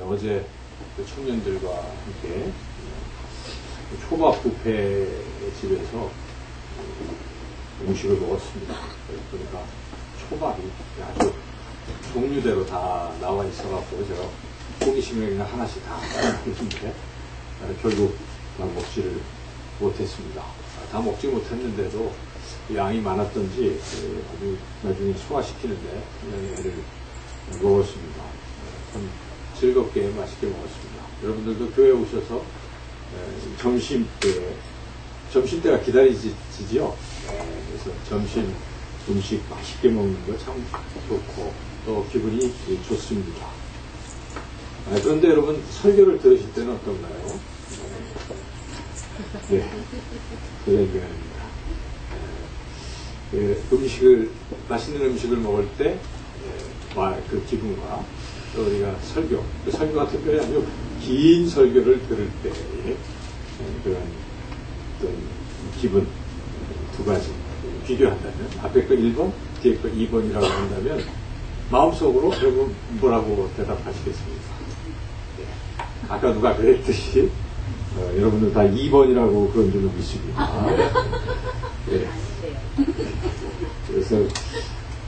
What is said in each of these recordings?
어제 그 청년들과 함께 초밥 뷔페 집에서 음식을 먹었습니다. 그러니까 초밥이 아주 종류대로 다 나와 있어갖고 제가 호기심에 그냥 하나씩 다 했는데 결국 다 먹지를 못했습니다. 다 먹지 못했는데도 양이 많았던지 아주 나중에 소화시키는데 애를 먹었습니다. 참 즐겁게 맛있게 먹었습니다. 여러분들도 교회에 오셔서 점심때가 기다리지요. 그래서 점심 음식 맛있게 먹는 거 참 좋고 또 기분이 좋습니다. 그런데 여러분 설교를 들으실 때는 어떤가요? 네, 그런 경향입니다. 맛있는 음식을 먹을 때 그 기분과 또 우리가 설교가 특별히 아주 긴 설교를 들을 때 그런 어떤 기분 두 가지 비교한다면 앞에 거 1번, 뒤에 거 2번이라고 한다면 마음속으로 여러분 뭐라고 대답하시겠습니까? 네. 아까 누가 그랬듯이 여러분들 다 2번이라고 그런 줄로 믿습니다. 네. 그래서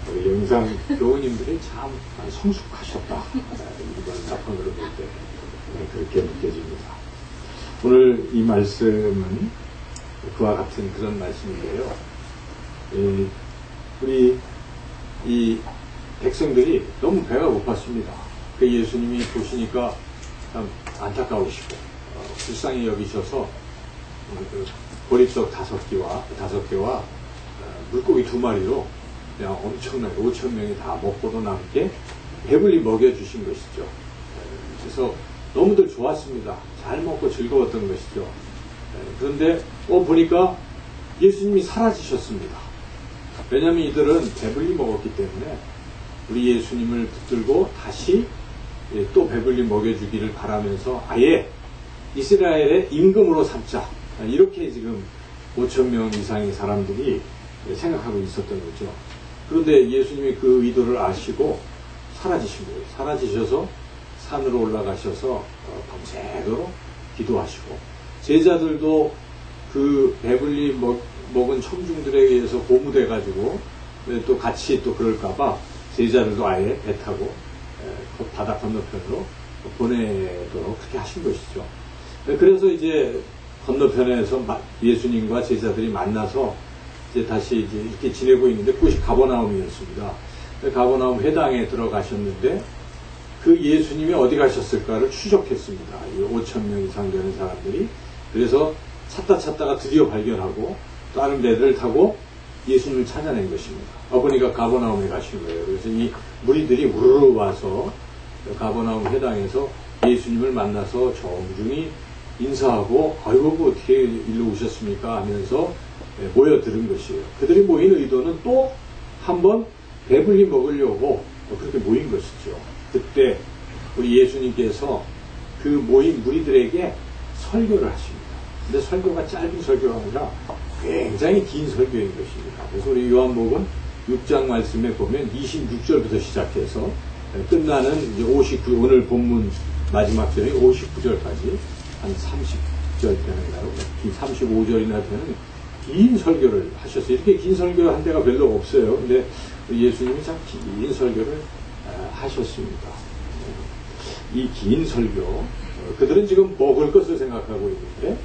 우리 영상 교우님들이 참 성숙하셨다. 이번 답변으로 볼 때 그렇게 느껴집니다. 오늘 이 말씀은 그와 같은 그런 말씀인데요. 우리 이 백성들이 너무 배가 고팠습니다. 그 예수님이 보시니까 참 안타까우시고 불쌍히 여기셔서 보리떡 5개와 물고기 2마리로 그냥 엄청나게 5,000명이 다 먹고도 남게 배불리 먹여주신 것이죠. 그래서 너무들 좋았습니다. 잘 먹고 즐거웠던 것이죠. 그런데 보니까 예수님이 사라지셨습니다. 왜냐하면 이들은 배불리 먹었기 때문에 우리 예수님을 붙들고 다시 또 배불리 먹여주기를 바라면서 아예 이스라엘의 임금으로 삼자, 이렇게 지금 5,000명 이상의 사람들이 생각하고 있었던 거죠. 그런데 예수님이 그 의도를 아시고 사라지신 거예요. 사라지셔서 산으로 올라가셔서 밤새도록 기도하시고 제자들도 그 배불리 먹은 청중들에 의해서 고무돼 가지고 또 같이 또 그럴까봐 제자들도 아예 배 타고 바다 건너편으로 보내도록 그렇게 하신 것이죠. 그래서 이제 건너편에서 예수님과 제자들이 만나서 이제 다시 이제 이렇게 지내고 있는데 그것이 가버나움이었습니다. 가버나움 회당에 들어가셨는데 그 예수님이 어디 가셨을까를 추적했습니다. 5,000명 이상 되는 사람들이. 그래서 찾다가 드디어 발견하고 다른 배들을 타고 예수님을 찾아낸 것입니다. 보니까 가버나움에 가신 거예요. 그래서 이 무리들이 우르르 와서 가버나움 회당에서 예수님을 만나서 정중히 인사하고 아이고 어떻게 일로 오셨습니까 하면서 모여들은 것이에요. 그들이 모인 의도는 또 한번 배불리 먹으려고 그렇게 모인 것이죠. 그때 우리 예수님께서 그 모인 무리들에게 설교를 하십니다. 근데 설교가 짧은 설교가 아니라 굉장히 긴 설교인 것입니다. 그래서 우리 요한복음 6장 말씀에 보면 26절부터 시작해서 끝나는 이제 59, 오늘 본문 마지막 절이 59절까지 한 30절 되는가요? 35절이나 되는 긴 설교를 하셨어요. 이렇게 긴 설교 한 데가 별로 없어요. 근데 예수님이 참 긴 설교를 하셨습니다. 이 긴 설교, 그들은 지금 먹을 것을 생각하고 있는데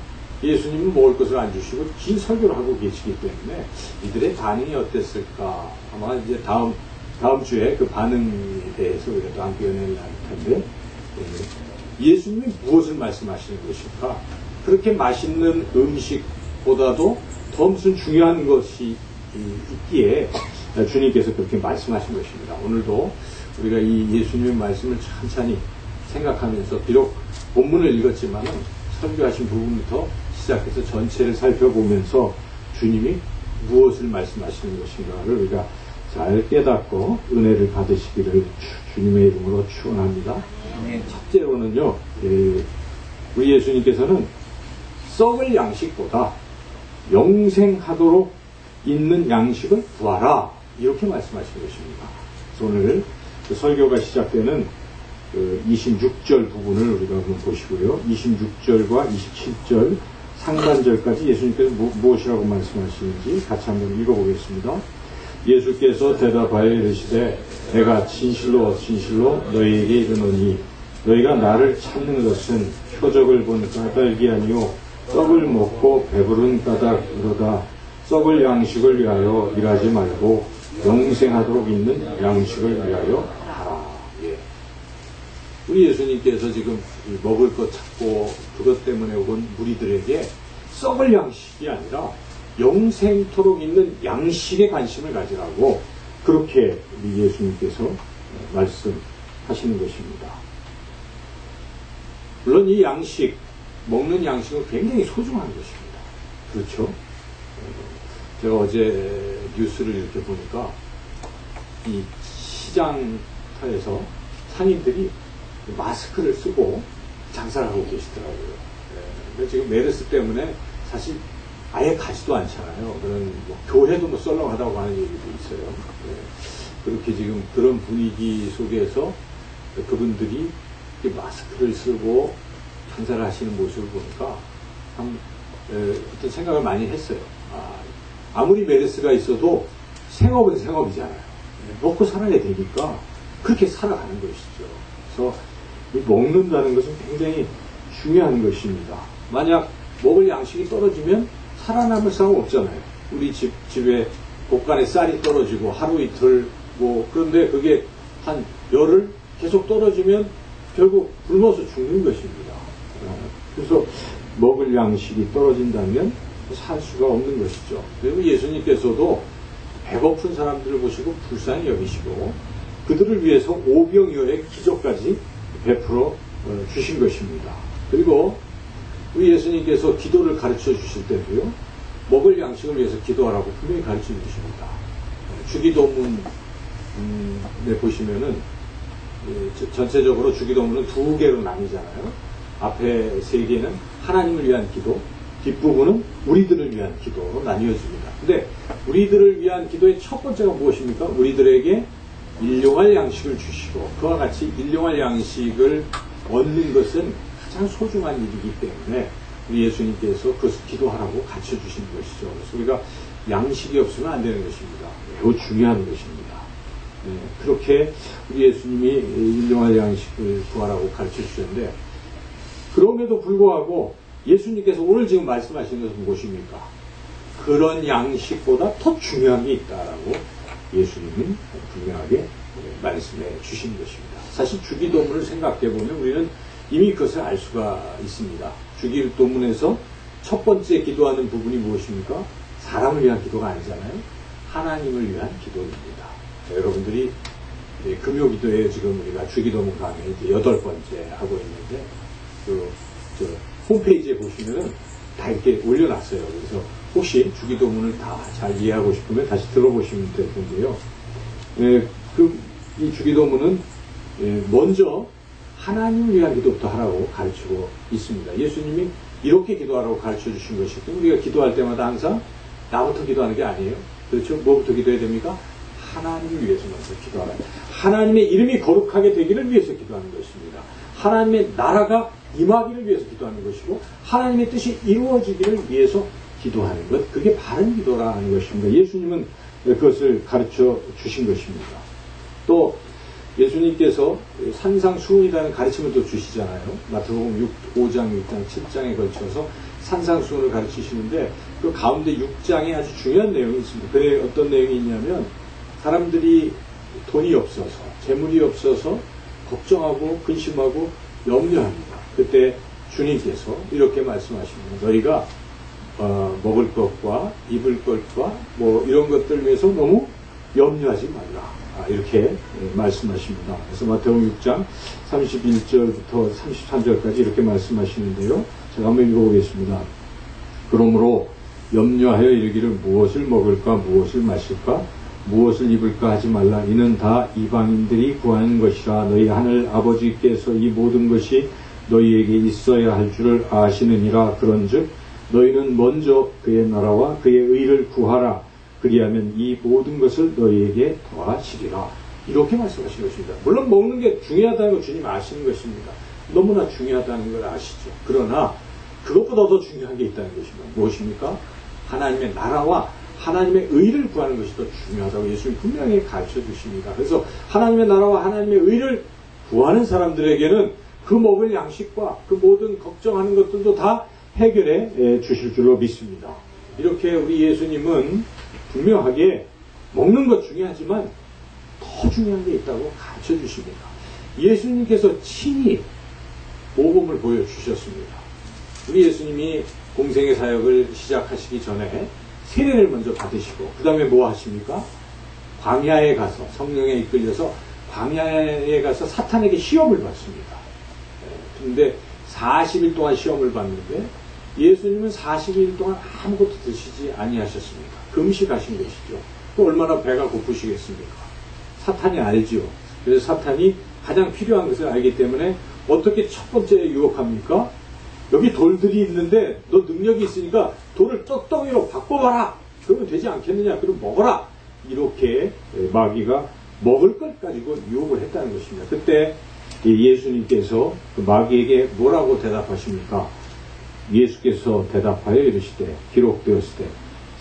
예수님은 먹을 것을 안 주시고 긴 설교를 하고 계시기 때문에 이들의 반응이 어땠을까? 아마 이제 다음 주에 그 반응에 대해서 우리가 또 함께 연애를 나눌 텐데 예수님이 무엇을 말씀하시는 것일까? 그렇게 맛있는 음식보다도 더 무슨 중요한 것이 있기에 주님께서 그렇게 말씀하신 것입니다. 오늘도 우리가 이 예수님의 말씀을 천천히 생각하면서 비록 본문을 읽었지만 설교하신 부분부터 시작해서 전체를 살펴보면서 주님이 무엇을 말씀하시는 것인가를 우리가 잘 깨닫고 은혜를 받으시기를 주님의 이름으로 축원합니다. 첫째로는요, 우리 예수님께서는 썩을 양식보다 영생하도록 있는 양식을 구하라, 이렇게 말씀하신 것입니다. 그래서 오늘 그 설교가 시작되는 26절 부분을 우리가 한번 보시고요. 26절과 27절 상반절까지 예수님께서 무엇이라고 말씀하시는지 같이 한번 읽어보겠습니다. 예수께서 대답하여 이르시되 내가 진실로 진실로 너희에게 이르노니 너희가 나를 찾는 것은 표적을 본 까닭이 아니요 떡을 먹고 배부른 까닭으로다. 썩을 양식을 위하여 일하지 말고 영생하도록 있는 양식을 위하여 하라. 예. 우리 예수님께서 지금 먹을 것 찾고 그것 때문에 온 무리들에게 썩을 양식이 아니라 영생토록 있는 양식에 관심을 가지라고 그렇게 우리 예수님께서 말씀하시는 것입니다. 물론 이 양식, 먹는 양식은 굉장히 소중한 것입니다. 그렇죠? 제가 어제 뉴스를 이렇게 보니까 이 시장터에서 상인들이 마스크를 쓰고 장사를 하고 계시더라고요. 근데 지금 메르스 때문에 사실 아예 가지도 않잖아요. 그런 뭐 교회도 뭐 썰렁하다고 하는 얘기도 있어요. 그렇게 지금 그런 분위기 속에서 그분들이 마스크를 쓰고 장사를 하시는 모습을 보니까 참 어떤 생각을 많이 했어요. 아무리 메르스가 있어도 생업은 생업이잖아요. 먹고 살아야 되니까 그렇게 살아가는 것이죠. 그래서 먹는다는 것은 굉장히 중요한 것입니다. 만약 먹을 양식이 떨어지면 살아남을 사람 없잖아요. 우리 집에 곳간에 쌀이 떨어지고 하루 이틀 그런데 그게 한 열흘 계속 떨어지면 결국 굶어서 죽는 것입니다. 그래서 먹을 양식이 떨어진다면 살 수가 없는 것이죠. 그리고 예수님께서도 배고픈 사람들을 보시고 불쌍히 여기시고 그들을 위해서 오병이어의 기적까지 베풀어 주신 것입니다. 그리고 우리 예수님께서 기도를 가르쳐 주실 때도요, 먹을 양식을 위해서 기도하라고 분명히 가르쳐 주십니다. 주기도문에 보시면은 전체적으로 주기도문은 두 개로 나뉘잖아요. 앞에 세 개는 하나님을 위한 기도, 뒷부분은 우리들을 위한 기도로 나뉘어집니다. 근데 우리들을 위한 기도의 첫 번째가 무엇입니까? 우리들에게 일용할 양식을 주시고 그와 같이 일용할 양식을 얻는 것은 가장 소중한 일이기 때문에 우리 예수님께서 그것을 기도하라고 가르쳐 주시는 것이죠. 그래서 우리가 양식이 없으면 안 되는 것입니다. 매우 중요한 것입니다. 그렇게 우리 예수님이 일용할 양식을 구하라고 가르쳐 주셨는데 그럼에도 불구하고 예수님께서 오늘 지금 말씀하시는 것은 무엇입니까? 그런 양식보다 더 중요한 게 있다라고 예수님은 분명하게 말씀해 주신 것입니다. 사실 주기도문을 생각해 보면 우리는 이미 그것을 알 수가 있습니다. 주기도문에서 첫 번째 기도하는 부분이 무엇입니까? 사람을 위한 기도가 아니잖아요. 하나님을 위한 기도입니다. 자, 여러분들이 금요기도에 지금 우리가 주기도문 강의 이제 8번째 하고 있는데 홈페이지에 보시면은 다 이렇게 올려놨어요. 그래서 혹시 주기도문을 다 잘 이해하고 싶으면 다시 들어보시면 될 텐데요. 이 주기도문은 먼저 하나님을 위한 기도부터 하라고 가르치고 있습니다. 예수님이 이렇게 기도하라고 가르쳐 주신 것이기 때문에 우리가 기도할 때마다 항상 나부터 기도하는 게 아니에요. 그렇죠? 뭐부터 기도해야 됩니까? 하나님을 위해서 먼저 기도하라. 하나님의 이름이 거룩하게 되기를 위해서 기도하는 것입니다. 하나님의 나라가 임하기를 위해서 기도하는 것이고 하나님의 뜻이 이루어지기를 위해서 기도하는 것, 그게 바른 기도라는 것입니다. 예수님은 그것을 가르쳐 주신 것입니다. 또 예수님께서 산상수훈이라는 가르침을 또 주시잖아요. 마태복음 5장, 6장, 7장에 걸쳐서 산상수훈을 가르치시는데 그 가운데 6장에 아주 중요한 내용이 있습니다. 그게 어떤 내용이 있냐면 사람들이 돈이 없어서, 재물이 없어서 걱정하고 근심하고 염려합니다. 그때 주님께서 이렇게 말씀하십니다. 너희가 먹을 것과 입을 것과 이런 것들 위해서 너무 염려하지 말라. 이렇게 말씀하십니다. 그래서 마태복음 6장 31절부터 33절까지 이렇게 말씀하시는데요. 제가 한번 읽어보겠습니다. 그러므로 염려하여 이르기를 무엇을 먹을까 무엇을 마실까 무엇을 입을까 하지 말라. 이는 다 이방인들이 구하는 것이라. 너희 하늘 아버지께서 이 모든 것이 너희에게 있어야 할 줄을 아시느니라. 그런즉 너희는 먼저 그의 나라와 그의 의를 구하라. 그리하면 이 모든 것을 너희에게 더하시리라. 이렇게 말씀하신 것입니다. 물론 먹는 게 중요하다는 걸 주님 아시는 것입니다. 너무나 중요하다는 걸 아시죠. 그러나 그것보다 더 중요한 게 있다는 것입니다. 무엇입니까? 하나님의 나라와 하나님의 의를 구하는 것이 더 중요하다고 예수님이 분명히 가르쳐 주십니다. 그래서 하나님의 나라와 하나님의 의를 구하는 사람들에게는 그 먹을 양식과 그 모든 걱정하는 것들도 다 해결해 주실 줄로 믿습니다. 이렇게 우리 예수님은 분명하게 먹는 것 중요하지만 더 중요한 게 있다고 가르쳐 주십니다. 예수님께서 친히 모범을 보여주셨습니다. 우리 예수님이 공생의 사역을 시작하시기 전에 세례를 먼저 받으시고 그 다음에 뭐 하십니까? 광야에 가서 성령에 이끌려서 광야에 가서 사탄에게 시험을 받습니다. 그런데 40일 동안 시험을 받는데 예수님은 40일 동안 아무것도 드시지 아니하셨습니까? 금식하신 것이죠. 또 얼마나 배가 고프시겠습니까? 사탄이 알지요. 그래서 사탄이 가장 필요한 것을 알기 때문에 어떻게 첫 번째 유혹합니까? 여기 돌들이 있는데 너 능력이 있으니까 돌을 떡덩이로 바꿔봐라. 그러면 되지 않겠느냐. 그럼 먹어라. 이렇게 마귀가 먹을 것 가지고 유혹을 했다는 것입니다. 그때 예수님께서 그 마귀에게 뭐라고 대답하십니까? 예수께서 대답하여 이르시되 기록되었을 때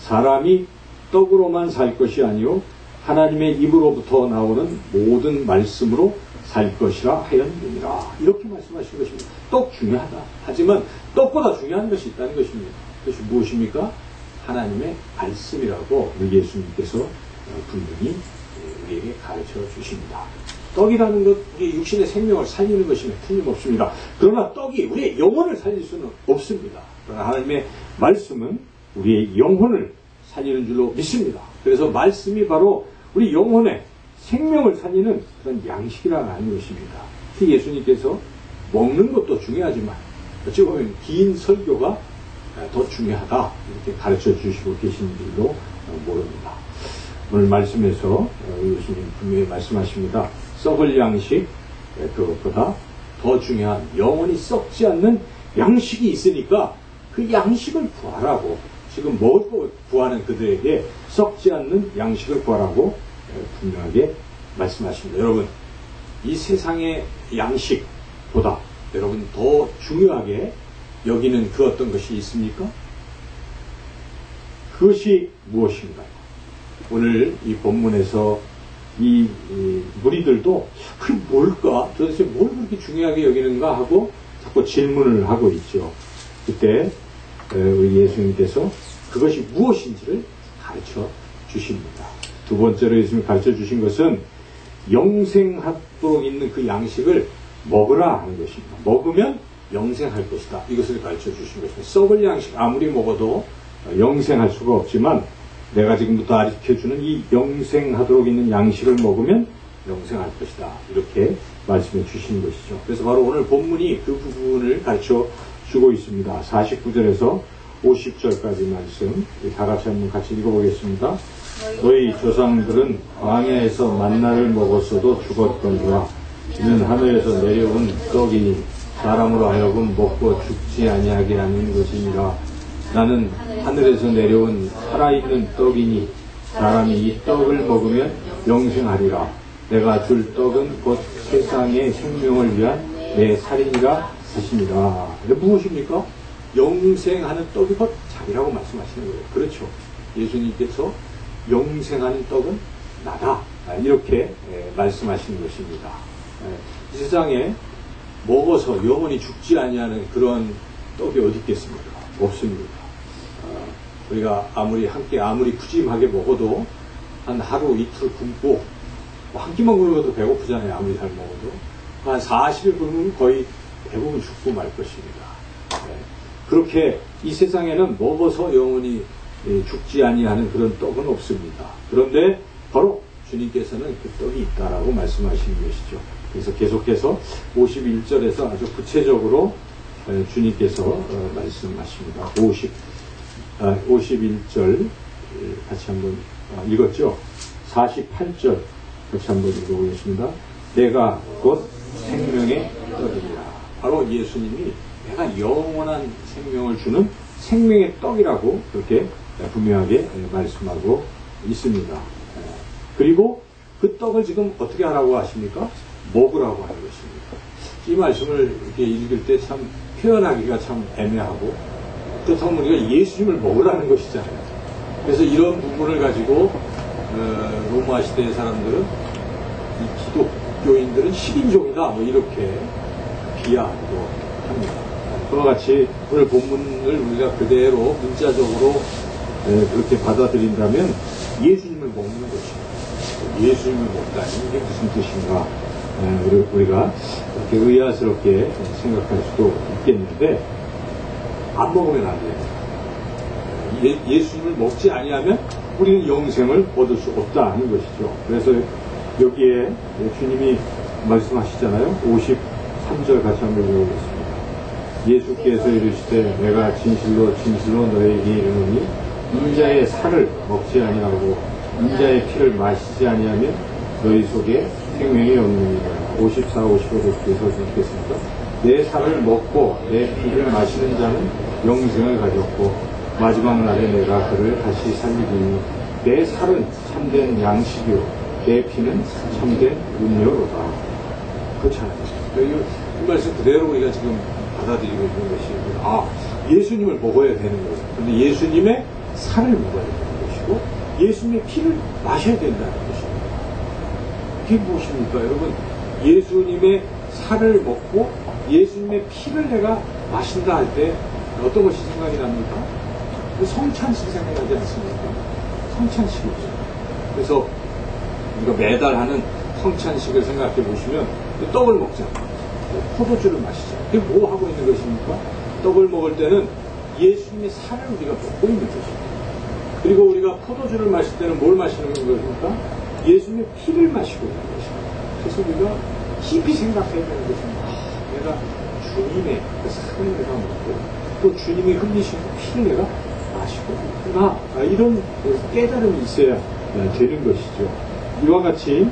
사람이 떡으로만 살 것이 아니요 하나님의 입으로부터 나오는 모든 말씀으로 살 것이라 하였느니라. 이렇게 말씀하신 것입니다. 떡 중요하다. 하지만 떡보다 중요한 것이 있다는 것입니다. 그것이 무엇입니까? 하나님의 말씀이라고 우리 예수님께서 분명히 우리에게 가르쳐 주십니다. 떡이라는 것, 우리 육신의 생명을 살리는 것이면 틀림없습니다. 그러나 떡이 우리의 영혼을 살릴 수는 없습니다. 그러나 하나님의 말씀은 우리의 영혼을 살리는 줄로 믿습니다. 그래서 말씀이 바로 우리 영혼의 생명을 살리는 그런 양식이라는 것입니다. 특히 예수님께서 먹는 것도 중요하지만 어찌 보면 긴 설교가 더 중요하다 이렇게 가르쳐 주시고 계신 줄로 모릅니다. 오늘 말씀에서 예수님 분명히 말씀하십니다. 썩을 양식 그것보다 더 중요한 영원히 썩지 않는 양식이 있으니까 그 양식을 구하라고 지금 먹을 거 구하는 그들에게 썩지 않는 양식을 구하라고 분명하게 말씀하십니다. 여러분 이 세상의 양식보다 여러분 더 중요하게 여기는 그 어떤 것이 있습니까? 그것이 무엇인가요? 오늘 이 본문에서 이 무리들도 그게 뭘까? 도대체 뭘 그렇게 중요하게 여기는가 하고 자꾸 질문을 하고 있죠. 그때 우리 예수님께서 그것이 무엇인지를 가르쳐 주십니다. 두 번째로 예수님이 가르쳐 주신 것은 영생하도록 있는 그 양식을 먹으라 하는 것입니다. 먹으면 영생할 것이다. 이것을 가르쳐 주신 것입니다. 썩을 양식 아무리 먹어도 영생할 수가 없지만 내가 지금부터 가르쳐주는 이 영생하도록 있는 양식을 먹으면 영생할 것이다. 이렇게 말씀해 주시는 것이죠. 그래서 바로 오늘 본문이 그 부분을 가르쳐 주고 있습니다. 49절에서 50절까지 말씀 다 같이 한번 같이 읽어보겠습니다. 너희 조상들은 광야에서 만나를 먹었어도 죽었거니와 이는 하늘에서 내려온 떡이니 사람으로 하여금 먹고 죽지 아니하게 하는 것이니라. 나는 하늘에서 내려온 살아있는 떡이니 사람이 이 떡을 먹으면 영생하리라. 내가 줄 떡은 곧 세상의 생명을 위한 내 살이니라 하시니라. 무엇입니까? 영생하는 떡이 곧 자기라고 말씀하시는 거예요. 그렇죠. 예수님께서 영생하는 떡은 나다. 이렇게 말씀하시는 것입니다. 이 세상에 먹어서 영원히 죽지 아니하는 그런 떡이 어디 있겠습니까? 없습니다. 우리가 아무리 푸짐하게 먹어도 한 하루 이틀 굶고 한 끼만 굶어도 배고프잖아요. 아무리 잘 먹어도 한 40일 굶으면 거의 대부분 죽고 말 것입니다. 그렇게 이 세상에는 먹어서 영원히 죽지 아니하는 그런 떡은 없습니다. 그런데 바로 주님께서는 그 떡이 있다라고 말씀하시는 것이죠. 그래서 계속해서 51절에서 아주 구체적으로 주님께서 말씀하십니다. 51절 같이 한번 읽었죠. 48절 같이 한번 읽어보겠습니다. 내가 곧 생명의 떡이라. 바로 예수님이 내가 영원한 생명을 주는 생명의 떡이라고 그렇게 분명하게 말씀하고 있습니다. 그리고 그 떡을 지금 어떻게 하라고 하십니까? 먹으라고 하는 것입니다. 이 말씀을 이렇게 읽을 때 참 표현하기가 참 애매하고, 그렇다면 우리가 예수님을 먹으라는 것이잖아요. 그래서 이런 부분을 가지고 로마 시대의 사람들은, 이 기독교인들은 식인종이다, 뭐 이렇게 비하하기도 합니다. 그와 같이 오늘 본문을 우리가 그대로 문자적으로 그렇게 받아들인다면 예수님을 먹는 것입니다. 예수님을 먹다니 이게 무슨 뜻인가? 우리가 이렇게 의아스럽게 생각할 수도 있겠는데, 안 먹으면 안 돼요. 예수님을 먹지 아니하면 우리는 영생을 얻을 수 없다는 것이죠. 그래서 여기에 주님이 말씀하시잖아요. 53절 같이 한번 읽어보겠습니다. 예수께서 이르시되 내가 진실로 진실로 너에게 이르노니 인자의 살을 먹지 아니하고 인자의 피를 마시지 아니하면 너희 속에 생명이 없느니라. 54, 55절 뒤에서 읽겠습니다. 내 살을 먹고 내 피를 마시는 자는 영생을 가졌고 마지막 날에 내가 그를 다시 살리리니 내 살은 참된 양식이요 내 피는 참된 음료로다. 그렇잖아요. 이 말씀 그대로 우리가 지금 받아들이고 있는 것이, 예수님을 먹어야 되는 거예요. 그런데 예수님의 살을 먹어야 되는 것이고 예수님의 피를 마셔야 된다는 것입니다. 그게 무엇입니까? 여러분, 예수님의 살을 먹고 예수님의 피를 내가 마신다 할 때 어떤 것이 생각이 납니까? 성찬식 생각나지 않습니까? 성찬식이죠. 그래서 우리가 매달 하는 성찬식을 생각해 보시면 떡을 먹잖아요. 포도주를 마시잖아요. 그게 뭐 하고 있는 것입니까? 떡을 먹을 때는 예수님의 살을 우리가 먹고 있는 것입니다. 그리고 우리가 포도주를 마실 때는 뭘 마시는 것입니까? 예수님의 피를 마시고 있는 것입니다. 그래서 우리가 깊이 생각해야 되는 것입니다. 내가 주님의 그 살을 내가 먹고 또 주님이 흘리신 피를 내가 마시고 있구나. 이런 깨달음이 있어야 되는 것이죠. 이와 같이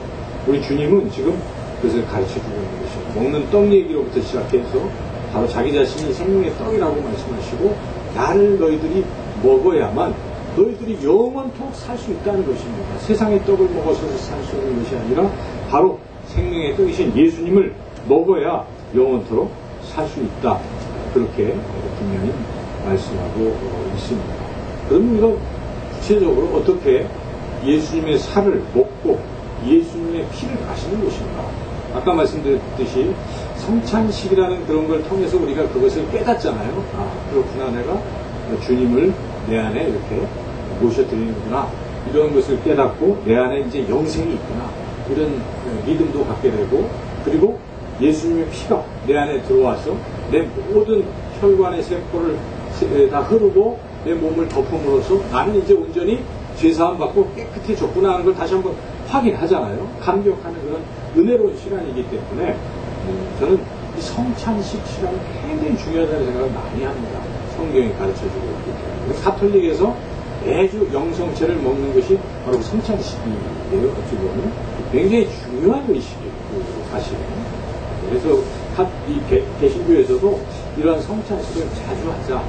우리 주님은 지금 그것을 가르쳐주고 있는 것이죠. 먹는 떡 얘기로부터 시작해서 바로 자기 자신이 생명의 떡이라고 말씀하시고 나를 너희들이 먹어야만 너희들이 영원토록 살 수 있다는 것입니다. 세상의 떡을 먹어서 살 수 있는 것이 아니라 바로 생명의 떡이신 예수님을 먹어야 영원토록 살 수 있다. 그렇게 분명히 말씀하고 있습니다. 그럼 우리가 구체적으로 어떻게 예수님의 살을 먹고 예수님의 피를 마시는 것인가? 아까 말씀드렸듯이 성찬식이라는 그런 걸 통해서 우리가 그것을 깨닫잖아요. 그렇구나, 내가 주님을 내 안에 이렇게 모셔드리는구나. 이런 것을 깨닫고 내 안에 이제 영생이 있구나. 이런 믿음도 갖게 되고, 그리고 예수님의 피가 내 안에 들어와서 내 모든 혈관의 세포를 다 흐르고 내 몸을 덮음으로써 나는 이제 온전히 죄사함 받고 깨끗해졌구나 하는 걸 다시 한번 확인하잖아요. 감격하는 그런 은혜로운 시간이기 때문에 저는 이 성찬식 시간이 굉장히 중요하다는 생각을 많이 합니다. 성경이 가르쳐주고 있기 때문에. 가톨릭에서 매주 영성체를 먹는 것이 바로 그 성찬식이에요. 어찌 보면 굉장히 중요한 의식이에요. 사실은. 그래서 이 개신교에서도 이러한 성찬식을 자주 하자,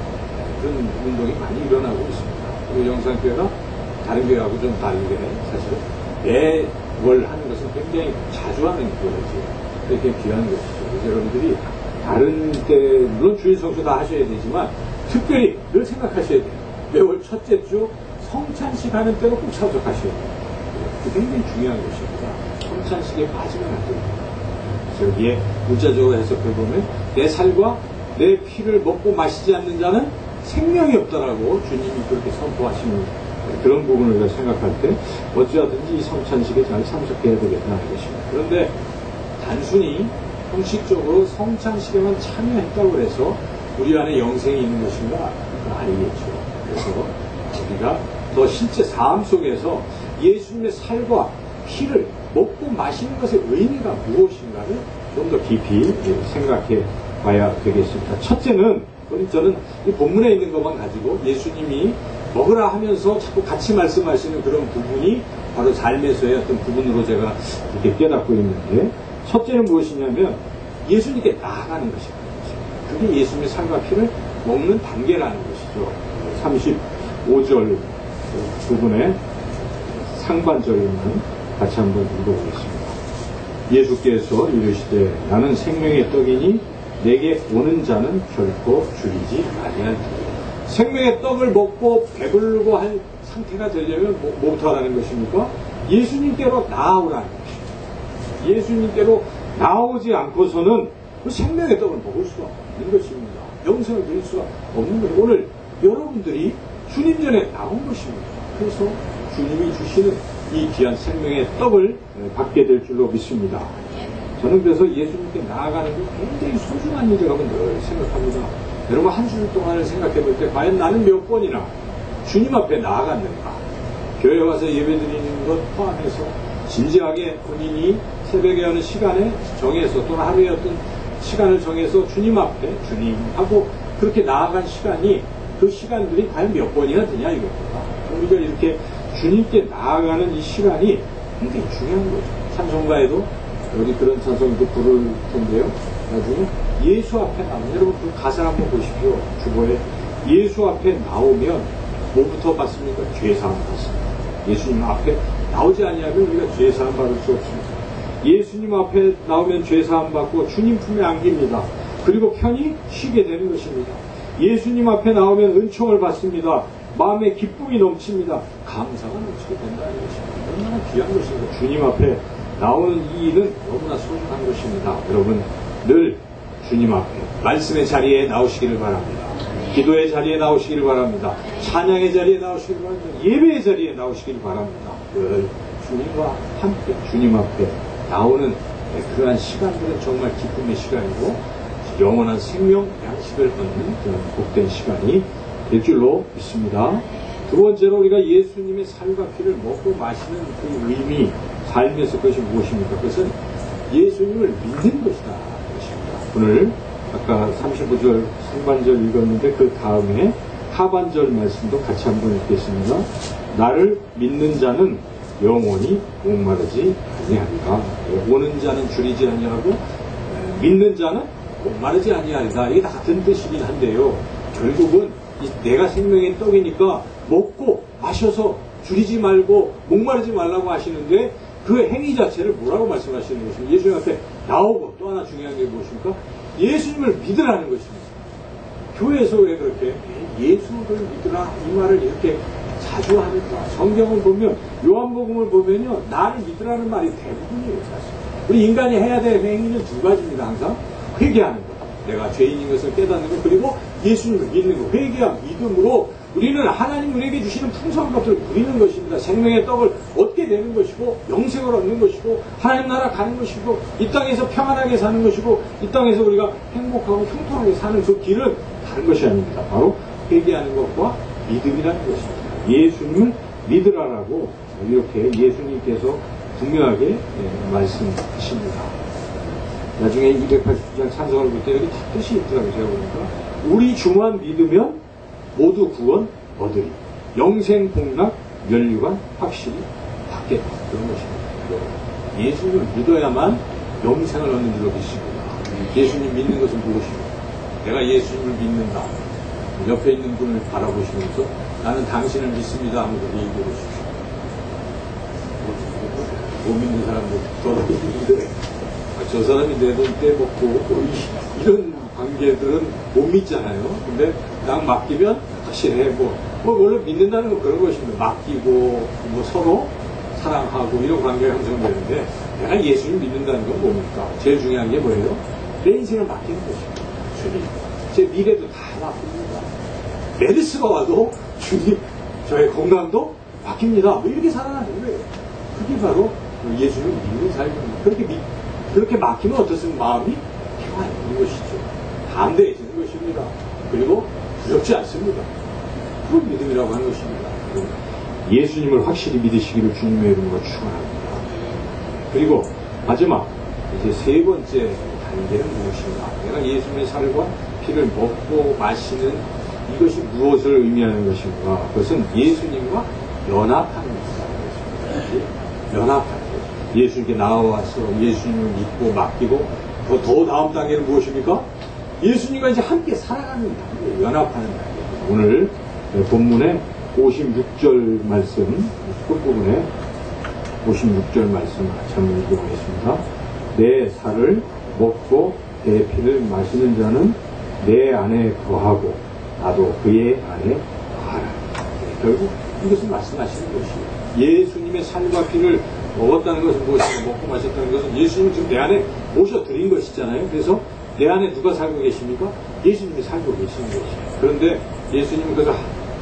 그런 운동이 많이 일어나고 있습니다. 그리고 영산교회가 다른 교회하고 좀 다르게 사실 매월 하는 것은 굉장히 자주 하는 교회지. 되게 귀한 것이죠. 그래서 여러분들이 다른 때 물론 주일 성수 다 하셔야 되지만 특별히 늘 생각하셔야 돼요. 매월 첫째 주 성찬식 하는 때로 꼭 참석하셔야 돼요. 그게 굉장히 중요한 것입니다. 성찬식에 빠지면 안 됩니다. 여기에 문자적으로 해석해보면 내 살과 내 피를 먹고 마시지 않는 자는 생명이 없다라고 주님이 그렇게 선포하시는 그런 부분을 우리가 생각할 때 어찌하든지 이 성찬식에 잘 참석해야 되겠다는 것입니다. 그런데 단순히 형식적으로 성찬식에만 참여했다고 해서 우리 안에 영생이 있는 것인가? 그건 아니겠죠. 그래서 우리가 더 실제 삶 속에서 예수님의 살과 피를 먹고 마시는 것의 의미가 무엇인가를 좀 더 깊이 생각해 봐야 되겠습니다. 첫째는, 저는 이 본문에 있는 것만 가지고 예수님이 먹으라 하면서 자꾸 같이 말씀하시는 그런 부분이 바로 삶에서의 어떤 부분으로 제가 이렇게 깨닫고 있는데, 첫째는 무엇이냐면 예수님께 나아가는 것입니다. 그게 예수님의 살과 피를 먹는 단계라는 것이죠. 35절 부분에 상반절에 있는 같이 한번 읽어보겠습니다. 예수께서 이르시되 나는 생명의 떡이니 내게 오는 자는 결코 줄이지 아니하리라. 생명의 떡을 먹고 배부르고 한 상태가 되려면 뭐부터 하라는 것입니까? 예수님께로 나아오라는 것입니다. 예수님께로 나오지 않고서는 그 생명의 떡을 먹을 수가 없는 것입니다. 영생을 드릴 수가 없는 것입니다. 오늘 여러분들이 주님 전에 나온 것입니다. 그래서 주님이 주시는 이 귀한 생명의 떡을 받게 될 줄로 믿습니다. 저는 그래서 예수님께 나아가는 게 굉장히 소중한 일이라고 늘 생각합니다. 여러분 한 주 동안을 생각해 볼 때 과연 나는 몇 번이나 주님 앞에 나아갔는가? 교회 와서 예배드리는 것 포함해서 진지하게 본인이 새벽에 하는 시간에 정해서 또는 하루에 어떤 시간을 정해서 주님 앞에 주님하고 그렇게 나아간 시간이 그 시간들이 과연 몇 번이나 되냐 이겁니다. 우리가 이렇게 주님께 나아가는 이 시간이 굉장히 중요한 거죠. 찬송가에도 우리 그런 찬송도 부를 텐데요. 나중에 예수 앞에 나오면 여러분 그 가사를 한번 보십시오. 주보에 예수 앞에 나오면 뭐부터 받습니까? 죄사함 받습니다. 예수님 앞에 나오지 아니하면 우리가 죄사함 받을 수 없습니다. 예수님 앞에 나오면 죄사함 받고 주님 품에 안깁니다. 그리고 편히 쉬게 되는 것입니다. 예수님 앞에 나오면 은총을 받습니다. 마음에 기쁨이 넘칩니다. 감사가 넘치게 된다는 것입니다. 얼마나 귀한 것입니다. 주님 앞에 나오는 이 일은 너무나 소중한 것입니다. 여러분 늘 주님 앞에 말씀의 자리에 나오시기를 바랍니다. 기도의 자리에 나오시기를 바랍니다. 찬양의 자리에 나오시기를 바랍니다. 예배의 자리에 나오시기를 바랍니다. 늘 주님과 함께 주님 앞에 나오는 그러한 시간들은 정말 기쁨의 시간이고 영원한 생명 양식을 얻는 그런 복된 시간이 될 줄로 믿습니다. 두 번째로 우리가 예수님의 살과 피를 먹고 마시는 그 의미, 삶에서 그것이 무엇입니까? 그것은 예수님을 믿는 것이다. 오늘 아까 35절 상반절 읽었는데 그 다음에 하반절 말씀도 같이 한번 읽겠습니다. 나를 믿는 자는 영원히 목마르지 아니하리라. 오는 자는 줄이지 아니하고 믿는 자는 목마르지 아니하리라. 이게 다 같은 뜻이긴 한데요. 결국은 내가 생명의 떡이니까 먹고 마셔서 줄이지 말고 목마르지 말라고 하시는데 그 행위 자체를 뭐라고 말씀하시는 것입니까? 예수님 앞에 나오고 또 하나 중요한 게 무엇입니까? 예수님을 믿으라는 것입니다. 교회에서 왜 그렇게 예수를 믿으라 이 말을 이렇게 자주 하니까 성경을 보면 요한복음을 보면요 나를 믿으라는 말이 대부분이에요. 사실 우리 인간이 해야 될 행위는 두 가지입니다. 항상 회개하는 것, 내가 죄인인 것을 깨닫는 것, 그리고 예수님을 믿는 것. 회개와 믿음으로 우리는 하나님 우리에게 주시는 풍성한 것들을 누리는 것입니다. 생명의 떡을 얻게 되는 것이고 영생을 얻는 것이고 하나님 나라 가는 것이고 이 땅에서 평안하게 사는 것이고 이 땅에서 우리가 행복하고 형통하게 사는 그 길은 다른 것이 아닙니다. 바로 회개하는 것과 믿음이라는 것입니다. 예수님을 믿으라라고 이렇게 예수님께서 분명하게 말씀하십니다. 나중에 289장 찬송을 볼 때 여기 다 뜻이 있더라고요. 제가 보니까 우리 주만 믿으면 모두 구원 얻으리. 영생 복락 면류관 확실히 받겠다. 그런 것입니다. 예수님을 믿어야만 영생을 얻는 줄로 믿습니다. 예수님 믿는 것은 무엇입니까? 내가 예수님을 믿는다. 옆에 있는 분을 바라보시면서 나는 당신을 믿습니다 하면서 얘기해 보십시오. 못 믿는 사람도 저도 믿는데 저 사람이 내 돈 떼먹고 이런 관계들은 못 믿잖아요. 근데 딱 맡기면 확실해. 뭐 원래 믿는다는 건 그런 것입니다. 맡기고 뭐 서로 사랑하고 이런 관계가 형성되는데 내가 예수님 믿는다는 건 뭡니까? 제일 중요한 게 뭐예요? 내 인생을 맡기는 것입니다. 주님, 제 미래도 다 맡깁니다. 메르스가 와도 주님, 저의 건강도 맡깁니다. 뭐 이렇게 살아가는 거예요. 그게 바로 예수를 믿는 삶입니다. 그렇게 맡기면 어떻습니까? 마음이 평안해지는 것이죠. 담대해지는 것입니다. 그리고 두렵지 않습니다. 그런 믿음이라고 하는 것입니다. 예수님을 확실히 믿으시기를 주님의 이름으로 축원합니다. 그리고 마지막 이제 세 번째 단계는 무엇인가? 내가 예수님의 살과 피를 먹고 마시는 이것이 무엇을 의미하는 것인가? 그것은 예수님과 연합하는 것입니다. 연합하는 것. 예수님께 나와서 예수님을 믿고 맡기고 더 다음 단계는 무엇입니까? 예수님과 이제 함께 살아가는 단계, 연합하는 단계. 오늘 본문의 56절 말씀 끝부분에 56절 말씀 같이 한번 읽어보겠습니다. 내 살을 먹고 내 피를 마시는 자는 내 안에 거하고 나도 그의 안에 거하라. 결국 이것을 말씀하시는 것이에요. 예수님의 살과 피를 먹었다는 것은 무엇이고 먹고 마셨다는 것은 예수님을 지금 내 안에 모셔드린 것이잖아요. 그래서 내 안에 누가 살고 계십니까? 예수님이 살고 계시는 것이에요. 그런데 예수님은 그래서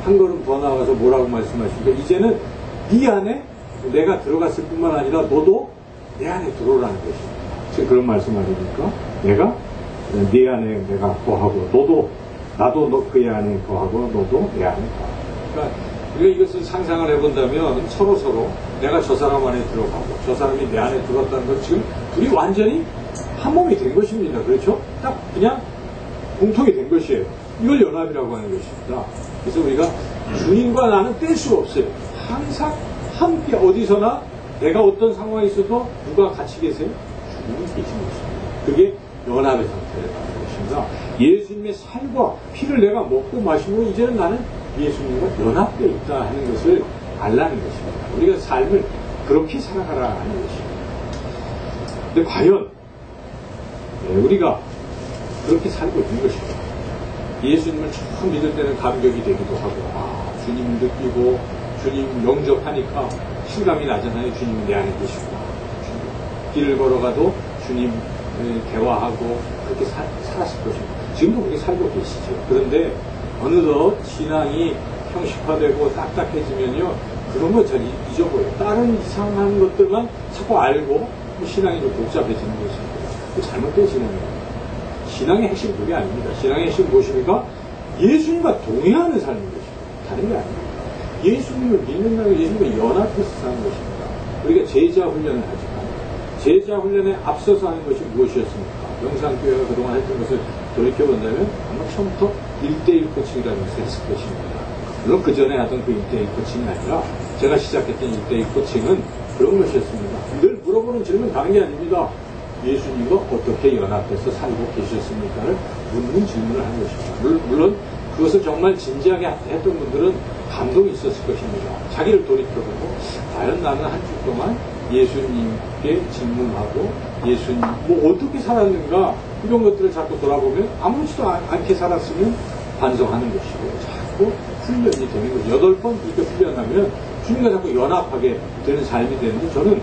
한 걸음 더 나아가서 뭐라고 말씀하십니까? 이제는 네 안에 내가 들어갔을 뿐만 아니라 너도 내 안에 들어오라는 것입니다. 지금 그런 말씀 아닙니까? 내가 네 안에 내가 거하고 나도 너 그의 안에 거하고 너도 내 안에 거하고. 그러니까 우리가 이것을 상상을 해본다면 서로 내가 저 사람 안에 들어가고 저 사람이 내 안에 들어갔다는 건 지금 둘이 완전히 한 몸이 된 것입니다. 그렇죠? 딱 그냥 공통이 된 것이에요. 이걸 연합이라고 하는 것입니다. 그래서 우리가 주님과 나는 뗄 수가 없어요. 항상 함께 어디서나 내가 어떤 상황에 있어도 누가 같이 계세요? 주님이 계신 것입니다. 그게 연합의 상태라는 것입니다. 예수님의 살과 피를 내가 먹고 마시고 이제는 나는 예수님과 연합되어 있다 하는 것을 알라는 것입니다. 우리가 삶을 그렇게 살아가라 하는 것입니다. 근데 과연 우리가 그렇게 살고 있는 것입니다. 예수님을 처음 믿을 때는 감격이 되기도 하고 주님 느끼고 주님 영접하니까 실감이 나잖아요. 주님이 내 안에 계시구나. 길을 걸어가도 주님 대화하고 그렇게 살았을 것입니다. 지금도 그렇게 살고 계시죠. 그런데 어느덧 신앙이 형식화되고 딱딱해지면요, 그런 거 잘 잊어버려요. 다른 이상한 것들만 자꾸 알고 신앙이 좀 복잡해지는 것입니다. 그 잘못된 신앙이에요. 신앙의 핵심은 그게 아닙니다. 신앙의 핵심은 무엇입니까? 예수님과 동행하는 삶인 것입니다. 다른 게 아닙니다. 예수님을 믿는다는 게 예수님과 연합해서 사는 것입니다. 우리가 제자 훈련을 하지만 제자 훈련에 앞서서 하는 것이 무엇이었습니까? 영상교회가 그동안 했던 것을 돌이켜본다면 아마 처음부터 1대1 코칭이라는 것을 했을 것입니다. 물론 그 전에 하던 그 1대1 코칭이 아니라 제가 시작했던 1대1 코칭은 그런 것이었습니다. 늘 물어보는 질문 다른 게 아닙니다. 예수님과 어떻게 연합해서 살고 계셨습니까를 묻는 질문을 하는 것입니다. 물론 그것을 정말 진지하게 했던 분들은 감동이 있었을 것입니다. 자기를 돌이켜보고 과연 나는 한 주 동안 예수님께 질문하고 예수님 뭐 어떻게 살았는가 이런 것들을 자꾸 돌아보면 아무렇지도 않게 살았으면 반성하는 것이고 자꾸 훈련이 되는 거죠. 8번 이렇게 훈련하면 주님과 자꾸 연합하게 되는 삶이 되는데 저는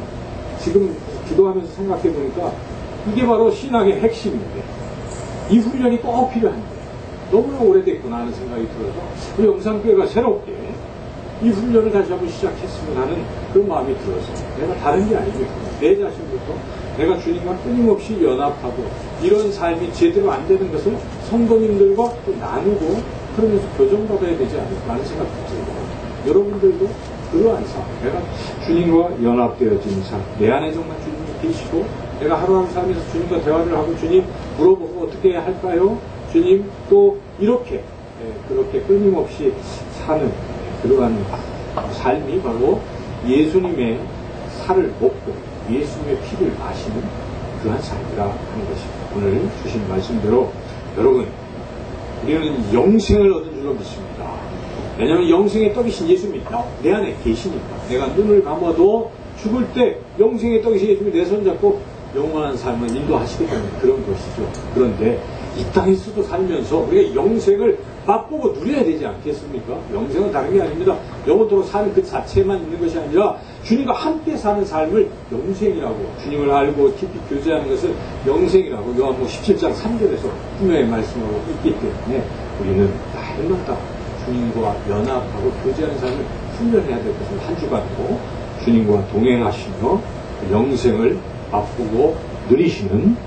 지금 기도하면서 생각해 보니까 이게 바로 신앙의 핵심인데 이 훈련이 꼭 필요한데 너무나 오래됐구나 하는 생각이 들어서 우리 영상교회가 새롭게 이 훈련을 다시 한번 시작했으면 하는 그런 마음이 들어서 내가 다른 게 아니겠구나. 내 자신부터 내가 주님과 끊임없이 연합하고 이런 삶이 제대로 안 되는 것을 성도님들과 또 나누고 그러면서 교정받아야 되지 않을까 하는 생각이 듭니다. 여러분들도 그러한 삶, 내가 주님과 연합되어진 삶, 내 안에 정말 주님이 계시고 내가 하루하루 살면서 주님과 대화를 하고 주님 물어보고 어떻게 해야 할까요? 주님 또 이렇게 그렇게 끊임없이 사는 그러한 삶이 바로 예수님의 살을 먹고 예수님의 피를 마시는 그러한 삶이라 하는 것입니다. 오늘 주신 말씀대로 여러분 우리는 영생을 얻은 줄로 믿습니다. 왜냐하면 영생의 떡이신 예수님이 내 안에 계시니까 내가 눈을 감아도 죽을 때 영생의 떡이신 예수님이 내 손잡고 영원한 삶을 인도하시겠다는 그런 것이죠. 그런데 이 땅에서도 살면서 우리가 영생을 맛보고 누려야 되지 않겠습니까? 영생은 다른 게 아닙니다. 영원토록 사는 그 자체만 있는 것이 아니라 주님과 함께 사는 삶을 영생이라고 주님을 알고 깊이 교제하는 것을 영생이라고 요한복음 17장 3절에서 분명히 말씀하고 있기 때문에 우리는 날마다 주님과 연합하고 교제하는 삶을 훈련해야 될 것을 한 주간도 주님과 동행하시며 영생을 맛보고 누리시는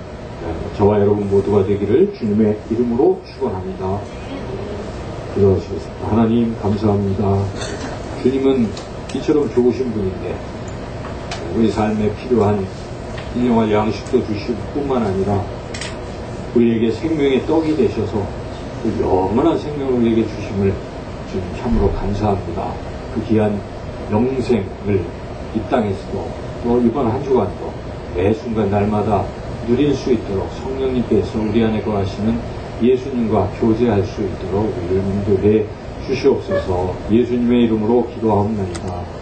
저와 여러분 모두가 되기를 주님의 이름으로 축원합니다. 기도하시겠습니다. 하나님 감사합니다. 주님은 이처럼 좋으신 분인데 우리 삶에 필요한 일용할 양식도 주실 뿐만 아니라 우리에게 생명의 떡이 되셔서 그 영원한 생명을 우리에게 주심을 주님 참으로 감사합니다. 그 귀한 영생을 이 땅에서도 또 이번 한 주간도 매 순간 날마다 누릴 수 있도록 성령님께서 우리 안에 거하시는 예수님과 교제할 수 있도록 우리를 인도해 주시옵소서. 예수님의 이름으로 기도하옵나이다.